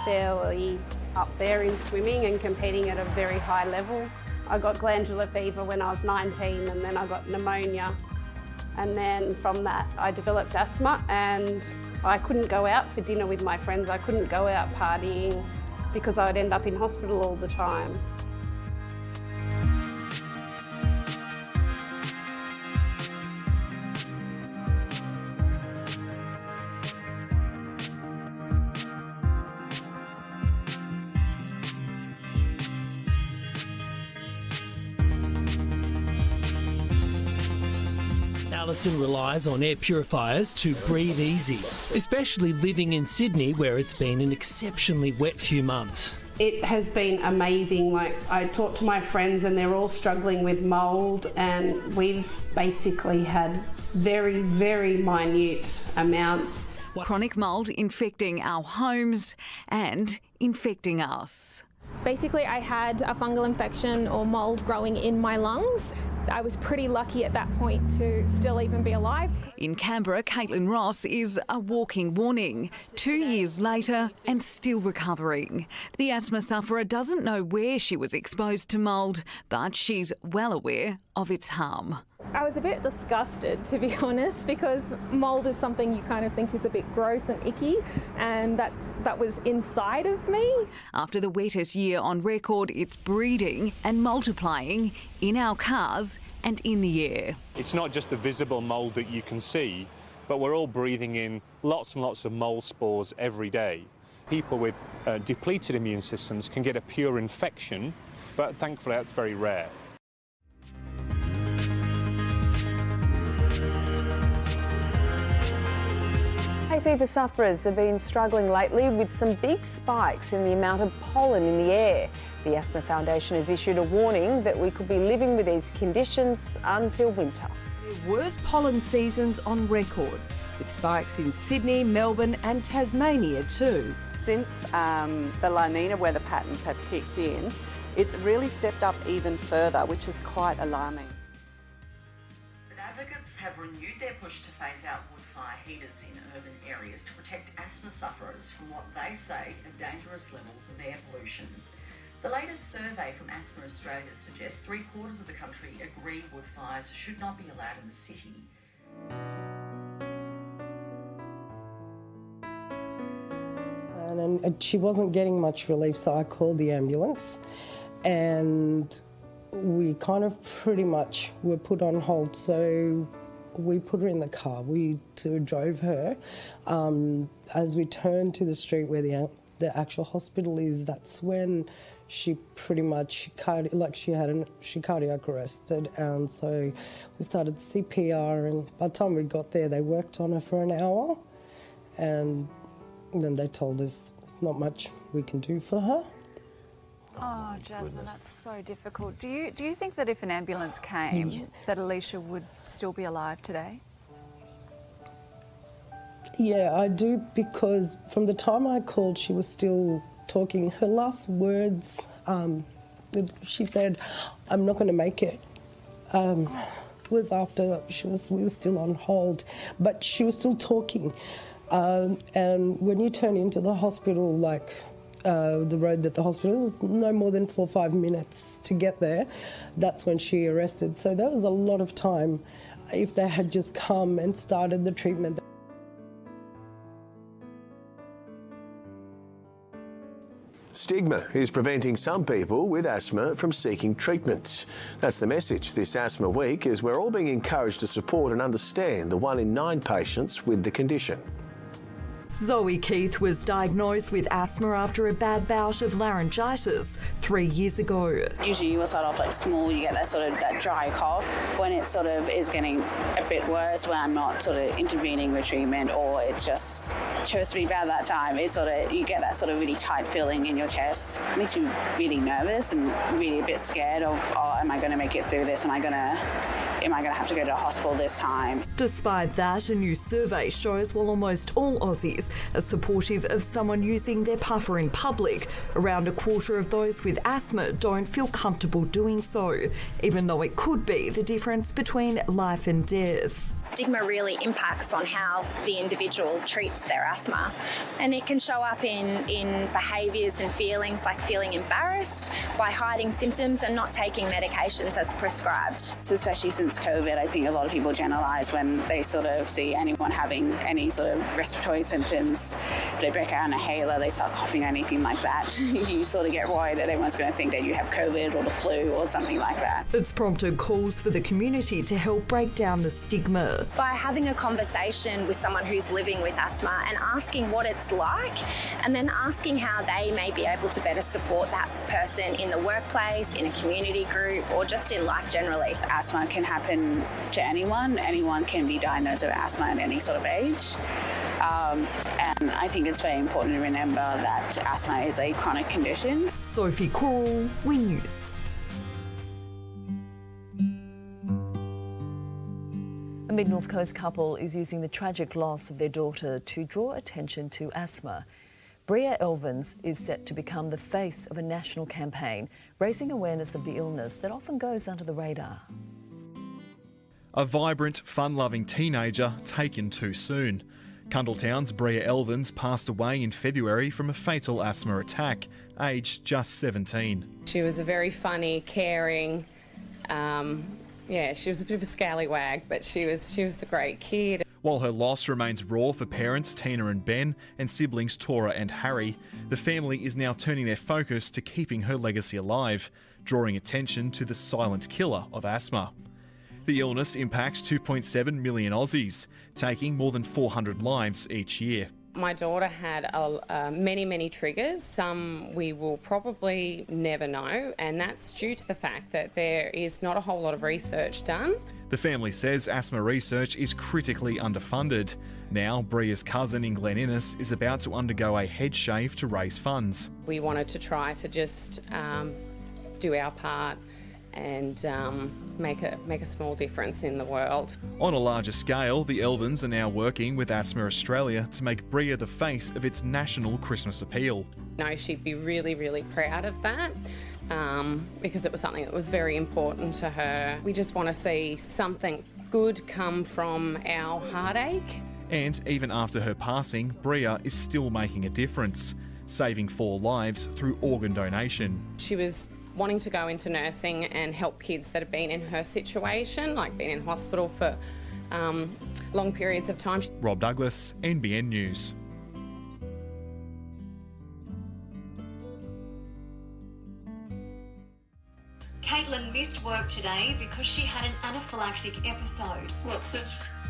fairly up there in swimming and competing at a very high level. I got glandular fever when I was 19 and then I got pneumonia. And then from that I developed asthma and I couldn't go out for dinner with my friends. I couldn't go out partying because I would end up in hospital all the time. Alison relies on air purifiers to breathe easy, especially living in Sydney where it's been an exceptionally wet few months. It has been amazing. Like, I talk to my friends and they're all struggling with mould, and we've basically had very, very minute amounts. Chronic mould infecting our homes and infecting us. Basically, I had a fungal infection or mould growing in my lungs. I was pretty lucky at that point to still even be alive. In Canberra, Caitlin Ross is a walking warning. 2 years later and still recovering. The asthma sufferer doesn't know where she was exposed to mould, but she's well aware of its harm. I was a bit disgusted, to be honest, because mould is something you kind of think is a bit gross and icky, and that was inside of me. After the wettest year on record, it's breeding and multiplying in our cars and in the air. It's not just the visible mould that you can see, but we're all breathing in lots and lots of mould spores every day. People with depleted immune systems can get a pure infection, but thankfully that's very rare. Hay fever sufferers have been struggling lately with some big spikes in the amount of pollen in the air. The Asthma Foundation has issued a warning that we could be living with these conditions until winter. The worst pollen seasons on record, with spikes in Sydney, Melbourne and Tasmania too. Since the La Nina weather patterns have kicked in, it's really stepped up even further, which is quite alarming. But advocates have renewed their push to phase out wood fire heaters in urban areas to protect asthma sufferers from what they say are dangerous levels of air pollution. The latest survey from Asthma Australia suggests 3/4 of the country agree wood fires should not be allowed in the city. And she wasn't getting much relief, so I called the ambulance, and we kind of pretty much were put on hold. So we put her in the car. We drove her. As we turned to the street where the actual hospital is, that's when she pretty much she cardiac arrested, and so we started CPR. And by the time we got there, they worked on her for an hour, and then they told us there's not much we can do for her. Oh, Jasmine, that's so difficult. Do you think that if an ambulance came, that Alicia would still be alive today? Yeah, I do, because from the time I called, she was still talking. Her last words, she said, "I'm not going to make it." Was after we were still on hold, but she was still talking. And when you turn into the hospital, the road that the hospital is, no more than 4 or 5 minutes to get there. That's when she arrested. So there was a lot of time if they had just come and started the treatment. Stigma is preventing some people with asthma from seeking treatment. That's the message this Asthma Week, as we're all being encouraged to support and understand the 1 in 9 patients with the condition. Zoe Keith was diagnosed with asthma after a bad bout of laryngitis 3 years ago. Usually you will start off small, you get that dry cough. When it is getting a bit worse, when I'm not intervening with treatment, or it just chose to be bad that time, you get that really tight feeling in your chest. It makes you really nervous and really a bit scared of, am I going to make it through this? Am I going to have to go to the hospital this time? Despite that, a new survey shows while almost all Aussies are supportive of someone using their puffer in public, around a quarter of those with asthma don't feel comfortable doing so, even though it could be the difference between life and death. Stigma really impacts on how the individual treats their asthma, and it can show up in behaviours and feelings like feeling embarrassed by hiding symptoms and not taking medications as prescribed. So especially since COVID, I think a lot of people generalise when they sort of see anyone having any sort of respiratory symptoms. They break out in a halo, they start coughing, anything like that. You sort of get worried that everyone's going to think that you have COVID or the flu or something like that. It's prompted calls for the community to help break down the stigma. By having a conversation with someone who's living with asthma and asking what it's like, and then asking how they may be able to better support that person in the workplace, in a community group, or just in life generally. Asthma can happen to anyone. Anyone can be diagnosed with asthma at any sort of age. And I think it's very important to remember that asthma is a chronic condition. Sophie Coral, Win News. A Mid-North Coast couple is using the tragic loss of their daughter to draw attention to asthma. Bria Elvins is set to become the face of a national campaign, raising awareness of the illness that often goes under the radar. A vibrant, fun-loving teenager taken too soon. Cundletown's Bria Elvins passed away in February from a fatal asthma attack, aged just 17. She was a very funny, caring, she was a bit of a scallywag, but she was a great kid. While her loss remains raw for parents Tina and Ben and siblings Tora and Harry, the family is now turning their focus to keeping her legacy alive, drawing attention to the silent killer of asthma. The illness impacts 2.7 million Aussies, taking more than 400 lives each year. My daughter had many triggers. Some we will probably never know, and that's due to the fact that there is not a whole lot of research done. The family says asthma research is critically underfunded. Now, Bria's cousin in Glen Innes is about to undergo a head shave to raise funds. We wanted to try to just do our part and make a small difference in the world. On a larger scale, the Elvins are now working with Asthma Australia to make Bria the face of its national Christmas appeal. No, she'd be really proud of that because it was something that was very important to her. We just want to see something good come from our heartache. And even after her passing, Bria is still making a difference, saving 4 lives through organ donation. She was wanting to go into nursing and help kids that have been in her situation, like been in hospital for long periods of time. Rob Douglas, NBN News. Caitlin missed work today because she had an anaphylactic episode. Lots of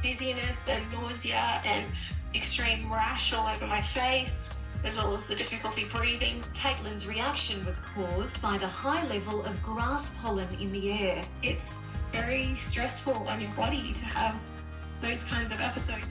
dizziness and nausea and extreme rash all over my face, as well as the difficulty breathing. Caitlin's reaction was caused by the high level of grass pollen in the air. It's very stressful on your body to have those kinds of episodes.